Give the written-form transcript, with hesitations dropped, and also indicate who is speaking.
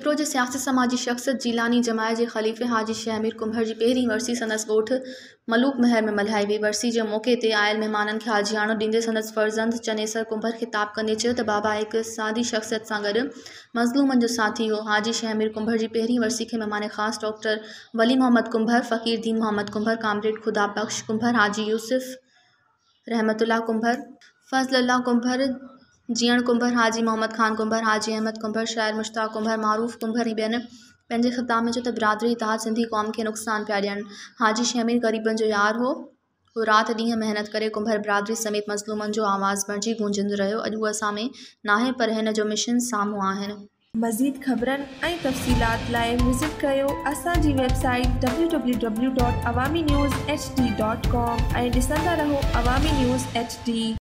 Speaker 1: विप्रो जे सियासी समाजी शख्सियत जीलानी जमायत जे ख़लीफ़े हाजी शहमीर कुंभर जी पहिरीं वरसी संदसि ॻोठ मलूक महर में मल्हाई वई। वरसी जे मौक़े ते आयल महिमाननि खे हाजियाणो ॾींदे संदसि फ़र्ज़ंद चनेसर कुंभर ख़िताब कंदे चयो त बाबा हिकु सादी शख़्सियत सां गॾु मज़लूमनि जो साथी हो। हाजी शहमीर कुंभर जी पहिरीं वरसी खे महिमान ख़ासि डॉक्टर वली मोहम्मद कुंभर, फ़क़ीर दीन मोहम्मद कुंभर, कामरेड खुदा बख्श कुंभर, हाजी यूसुफ रहमतुल्लाह कुंभर, फ़ज़लुल्लाह कुंभर, जीअण कुंभर, हाजी मोहम्मद ख़ान कुंभर, हाजी अहमद कुंभर, शाइर मुश्ताक कुंभर, मारूफ़ कुंभर ऐं ॿियनि पंहिंजे ख़िताब में चयो त बिरादरी इत्तेहाद सिंधी क़ौम खे नुक़सान पिया ॾियनि। हाजी शहमीर ग़रीबनि जो यार हो। हू राति ॾींहुं महिनत करे कुंभर बिरादरी समेत मज़लूमनि जो आवाज़ बणिजी गूंजंदो रहियो। अॼु उहो असां में नाहे पर हिन जो मिशन साम्हूं आहिनि।
Speaker 2: मज़ीद ख़बरनि ऐं तफ़सीलात लाइ विज़िट कयो असांजी वेबसाइट www.awamiNewsHD.com ऐं ॾिसंदा रहो अवामी न्यूज़ HD।